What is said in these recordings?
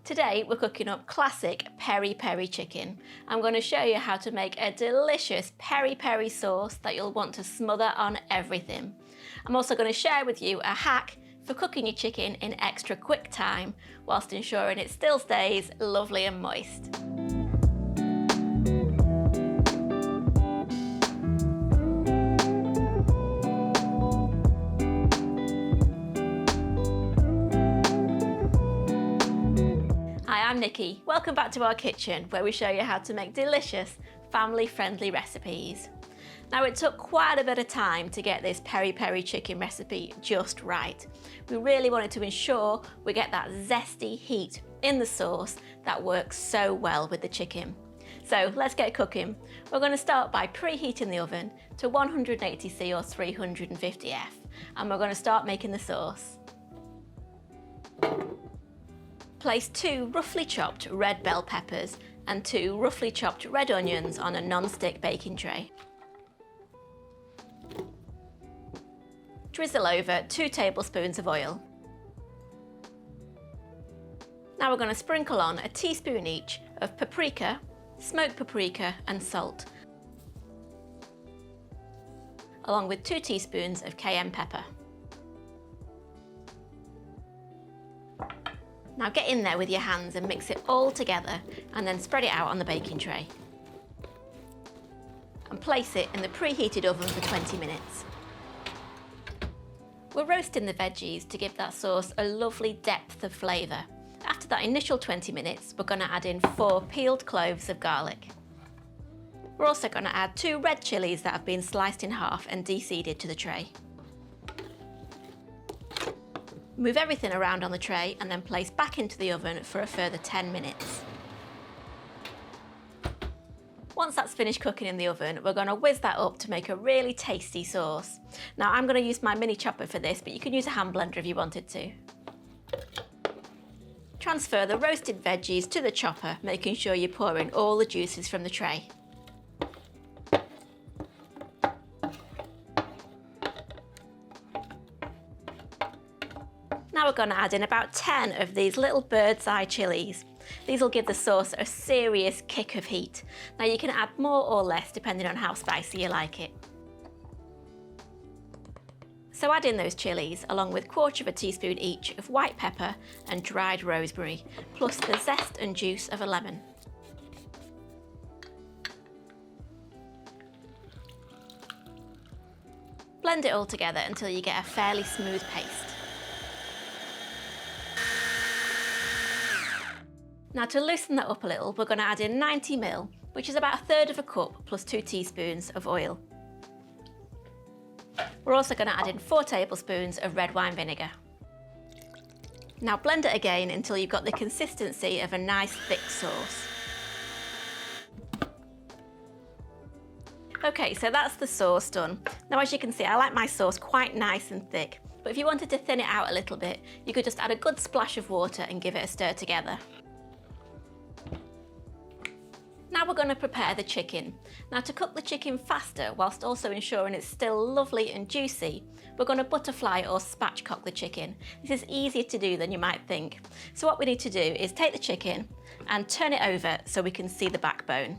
Today we're cooking up classic peri peri chicken. I'm going to show you how to make a delicious peri peri sauce that you'll want to smother on everything. I'm also going to share with you a hack for cooking your chicken in extra quick time whilst ensuring it still stays lovely and moist. Hi, I'm Nikki. Welcome back to our kitchen where we show you how to make delicious, family-friendly recipes. Now, it took quite a bit of time to get this peri peri chicken recipe just right. We really wanted to ensure we get that zesty heat in the sauce that works so well with the chicken. So let's get cooking. We're going to start by preheating the oven to 180°C or 350°F, and we're going to start making the sauce. Place 2 roughly chopped red bell peppers and 2 roughly chopped red onions on a non-stick baking tray. Drizzle over 2 tablespoons of oil. Now we're going to sprinkle on a teaspoon each of paprika, smoked paprika and salt, along with 2 teaspoons of cayenne pepper. Now get in there with your hands and mix it all together and then spread it out on the baking tray. And place it in the preheated oven for 20 minutes. We're roasting the veggies to give that sauce a lovely depth of flavour. After that initial 20 minutes, we're going to add in 4 peeled cloves of garlic. We're also going to add 2 red chillies that have been sliced in half and deseeded to the tray. Move everything around on the tray and then place back into the oven for a further 10 minutes. Once that's finished cooking in the oven, we're going to whiz that up to make a really tasty sauce. Now, I'm going to use my mini chopper for this, but you can use a hand blender if you wanted to. Transfer the roasted veggies to the chopper, making sure you pour in all the juices from the tray. Now we're going to add in about 10 of these little bird's eye chillies. These will give the sauce a serious kick of heat. Now you can add more or less depending on how spicy you like it. So add in those chillies along with 1/4 teaspoon each of white pepper and dried rosemary, plus the zest and juice of a lemon. Blend it all together until you get a fairly smooth paste. Now, to loosen that up a little, we're going to add in 90 ml, which is about 1/3 cup plus 2 teaspoons of oil. We're also going to add in 4 tablespoons of red wine vinegar. Now blend it again until you've got the consistency of a nice thick sauce. Okay, so that's the sauce done. Now, as you can see, I like my sauce quite nice and thick, but if you wanted to thin it out a little bit, you could just add a good splash of water and give it a stir together. Now we're going to prepare the chicken. Now, to cook the chicken faster whilst also ensuring it's still lovely and juicy, we're going to butterfly or spatchcock the chicken. This is easier to do than you might think. So what we need to do is take the chicken and turn it over so we can see the backbone.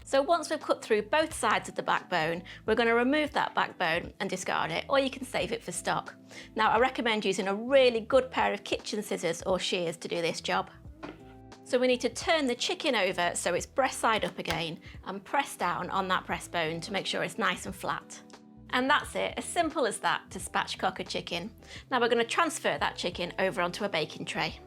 So once we've cut through both sides of the backbone, we're going to remove that backbone and discard it, or you can save it for stock. Now, I recommend using a really good pair of kitchen scissors or shears to do this job. So we need to turn the chicken over so it's breast side up again and press down on that breastbone to make sure it's nice and flat. And that's it, as simple as that, to spatchcock a chicken. Now we're going to transfer that chicken over onto a baking tray.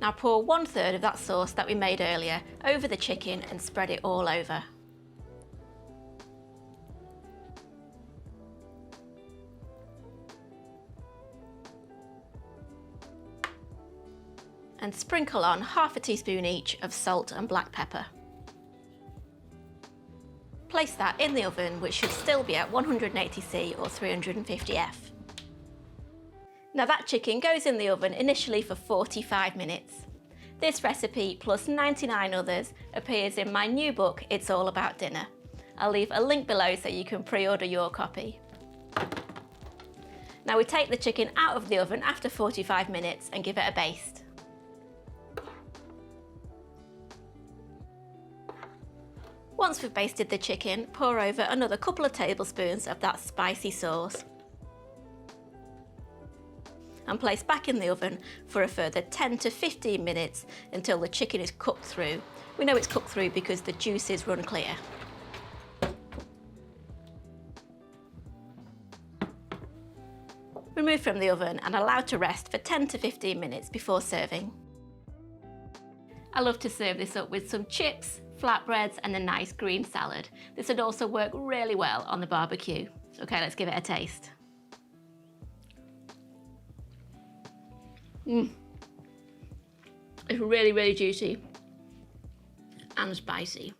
Now pour 1/3 of that sauce that we made earlier over the chicken and spread it all over. And sprinkle on 1/2 teaspoon each of salt and black pepper. Place that in the oven, which should still be at 180°C or 350°F. Now that chicken goes in the oven initially for 45 minutes. This recipe, plus 99 others, appears in my new book, It's All About Dinner. I'll leave a link below so you can pre-order your copy. Now we take the chicken out of the oven after 45 minutes and give it a baste. Once we've basted the chicken, pour over another couple of tablespoons of that spicy sauce and place back in the oven for a further 10 to 15 minutes until the chicken is cooked through. We know it's cooked through because the juices run clear. Remove from the oven and allow to rest for 10 to 15 minutes before serving. I love to serve this up with some chips, flatbreads and a nice green salad. This would also work really well on the barbecue. Okay, let's give it a taste. It's really, really juicy and spicy.